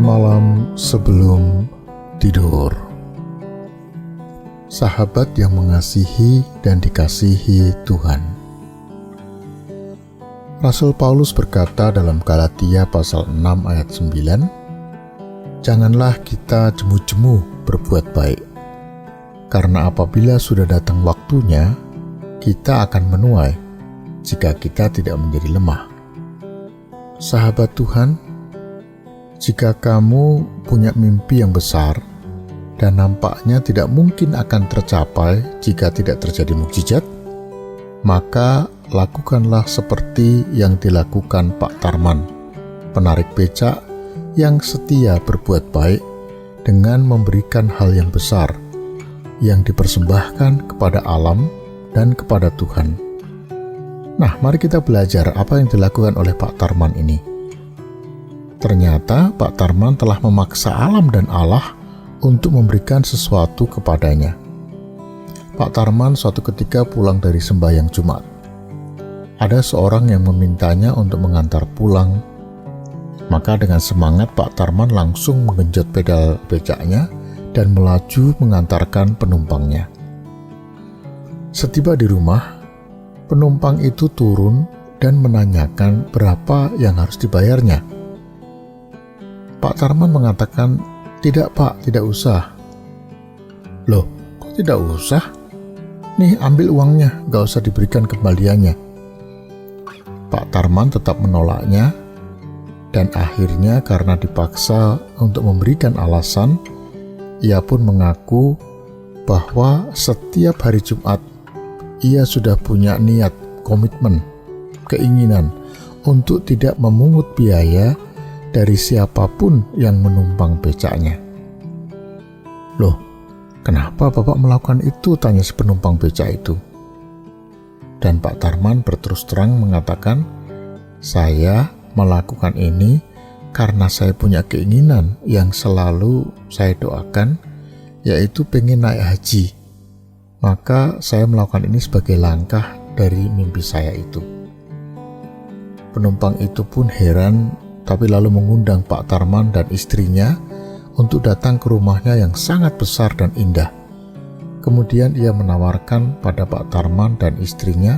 Malam sebelum tidur. Sahabat yang mengasihi dan dikasihi Tuhan. Rasul Paulus berkata dalam Galatia pasal 6 ayat 9, "Janganlah kita jemu-jemu berbuat baik, karena apabila sudah datang waktunya, kita akan menuai jika kita tidak menjadi lemah." Sahabat Tuhan, jika kamu punya mimpi yang besar dan nampaknya tidak mungkin akan tercapai jika tidak terjadi mukjizat, maka lakukanlah seperti yang dilakukan Pak Tarman, penarik becak yang setia berbuat baik dengan memberikan hal yang besar yang dipersembahkan kepada alam dan kepada Tuhan. Nah, mari kita belajar apa yang dilakukan oleh Pak Tarman ini. Ternyata Pak Tarman telah memaksa alam dan Allah untuk memberikan sesuatu kepadanya. Pak Tarman suatu ketika pulang dari sembahyang Jumat. Ada seorang yang memintanya untuk mengantar pulang. Maka dengan semangat Pak Tarman langsung menggenjot pedal becaknya dan melaju mengantarkan penumpangnya. Setiba di rumah, penumpang itu turun dan menanyakan berapa yang harus dibayarnya. Pak Tarman mengatakan, "Tidak Pak, tidak usah." "Loh, kok tidak usah? Nih, ambil uangnya, gak usah diberikan kembaliannya." Pak Tarman tetap menolaknya, dan akhirnya karena dipaksa untuk memberikan alasan, ia pun mengaku bahwa setiap hari Jumat, ia sudah punya niat, komitmen, keinginan untuk tidak memungut biaya dari siapapun yang menumpang becaknya. "Loh, kenapa Bapak melakukan itu?" tanya si penumpang becak itu. Dan Pak Tarman berterus terang mengatakan, "Saya melakukan ini karena saya punya keinginan yang selalu saya doakan, yaitu pengen naik haji. Maka saya melakukan ini sebagai langkah dari mimpi saya itu." Penumpang itu pun heran, tapi lalu mengundang Pak Tarman dan istrinya untuk datang ke rumahnya yang sangat besar dan indah. Kemudian ia menawarkan pada Pak Tarman dan istrinya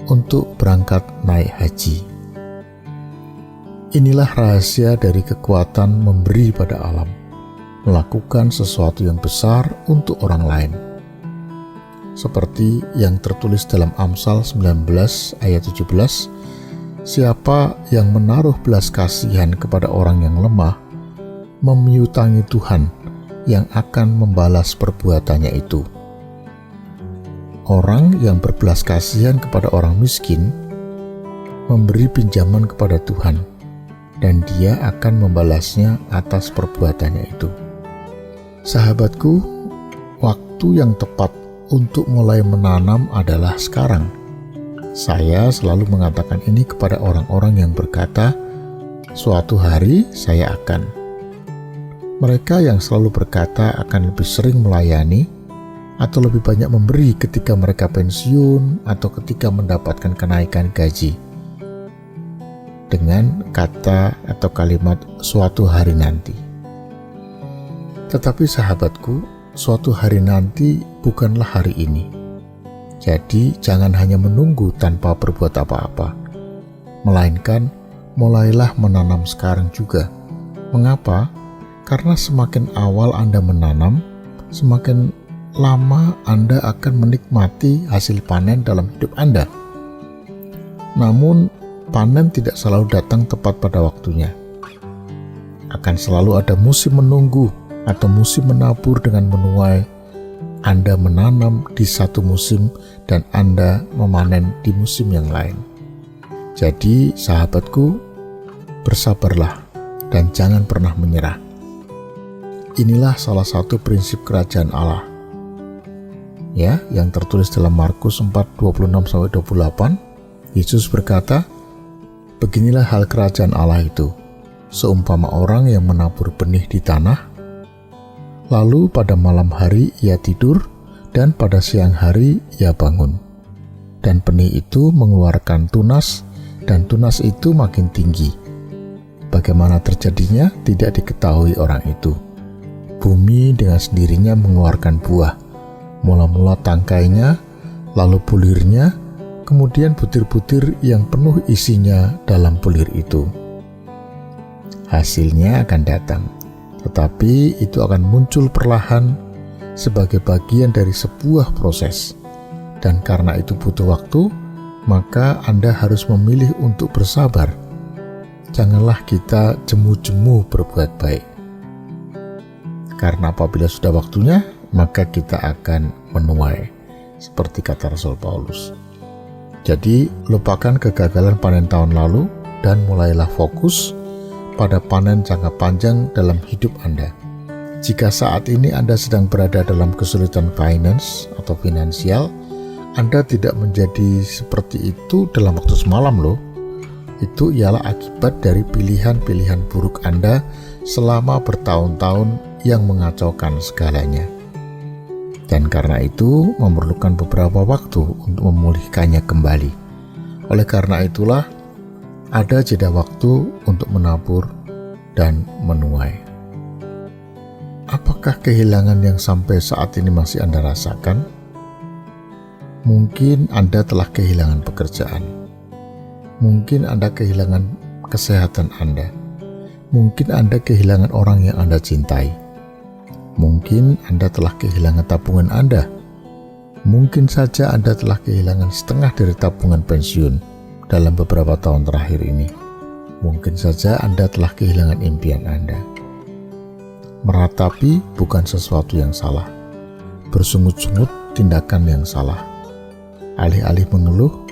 untuk berangkat naik haji. Inilah rahasia dari kekuatan memberi pada alam, melakukan sesuatu yang besar untuk orang lain. Seperti yang tertulis dalam Amsal 19 ayat 17, "Siapa yang menaruh belas kasihan kepada orang yang lemah, memiutangi Tuhan yang akan membalas perbuatannya itu." Orang yang berbelas kasihan kepada orang miskin memberi pinjaman kepada Tuhan, dan Dia akan membalasnya atas perbuatannya itu. Sahabatku, waktu yang tepat untuk mulai menanam adalah sekarang. Saya selalu mengatakan ini kepada orang-orang yang berkata, "Suatu hari saya akan." Mereka yang selalu berkata akan lebih sering melayani atau lebih banyak memberi ketika mereka pensiun atau ketika mendapatkan kenaikan gaji. Dengan kata atau kalimat "suatu hari nanti." Tetapi sahabatku, suatu hari nanti bukanlah hari ini. Jadi jangan hanya menunggu tanpa berbuat apa-apa, melainkan mulailah menanam sekarang juga. Mengapa? Karena semakin awal Anda menanam, semakin lama Anda akan menikmati hasil panen dalam hidup Anda. Namun, panen tidak selalu datang tepat pada waktunya. Akan selalu ada musim menunggu atau musim menabur dengan menuai. Anda menanam di satu musim dan Anda memanen di musim yang lain. Jadi, sahabatku, bersabarlah dan jangan pernah menyerah. Inilah salah satu prinsip kerajaan Allah, ya, yang tertulis dalam Markus 4:26-28. Yesus berkata, "Beginilah hal kerajaan Allah itu, seumpama orang yang menabur benih di tanah. Lalu pada malam hari ia tidur, dan pada siang hari ia bangun. Dan benih itu mengeluarkan tunas, dan tunas itu makin tinggi. bagaimana terjadinya tidak diketahui orang itu. Bumi dengan sendirinya mengeluarkan buah, mula-mula tangkainya, lalu bulirnya, kemudian butir-butir yang penuh isinya dalam bulir itu. Hasilnya akan datang, tetapi itu akan muncul perlahan sebagai bagian dari sebuah proses. Dan karena itu butuh waktu, maka Anda harus memilih untuk bersabar. Janganlah kita jemu-jemu berbuat baik. Karena apabila sudah waktunya, maka kita akan menuai, seperti kata Rasul Paulus. Jadi, lupakan kegagalan panen tahun lalu dan mulailah fokus pada panen jangka panjang dalam hidup Anda. Jika saat ini Anda sedang berada dalam kesulitan finance atau finansial, Anda tidak menjadi seperti itu dalam waktu semalam loh. Itu ialah akibat dari pilihan-pilihan buruk Anda selama bertahun-tahun yang mengacaukan segalanya. Dan karena itu memerlukan beberapa waktu untuk memulihkannya kembali. Oleh karena itulah, ada jeda waktu untuk menabur dan menuai. Apakah kehilangan yang sampai saat ini masih Anda rasakan? Mungkin Anda telah kehilangan pekerjaan. Mungkin Anda kehilangan kesehatan Anda. Mungkin Anda kehilangan orang yang Anda cintai. Mungkin Anda telah kehilangan tabungan Anda. Mungkin saja Anda telah kehilangan setengah dari tabungan pensiun dalam beberapa tahun terakhir ini. Mungkin saja Anda telah kehilangan impian Anda. Meratapi bukan sesuatu yang salah. Bersungut-sungut tindakan yang salah. Alih-alih mengeluh,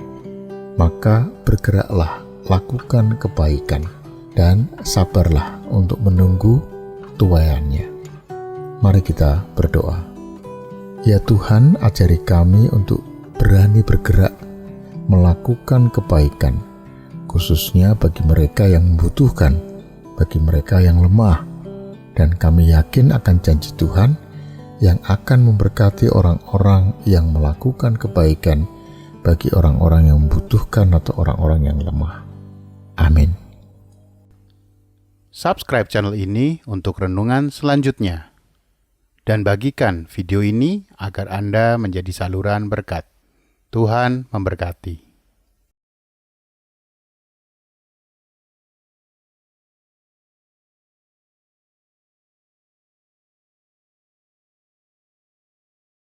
maka bergeraklah, lakukan kebaikan, dan sabarlah untuk menunggu tuaiannya. Mari kita berdoa. Ya Tuhan, ajari kami untuk berani bergerak, melakukan kebaikan, khususnya bagi mereka yang membutuhkan, bagi mereka yang lemah, dan kami yakin akan janji Tuhan yang akan memberkati orang-orang yang melakukan kebaikan bagi orang-orang yang membutuhkan atau orang-orang yang lemah. Amin. Subscribe channel ini untuk renungan selanjutnya. Dan bagikan video ini agar Anda menjadi saluran berkat. Tuhan memberkati.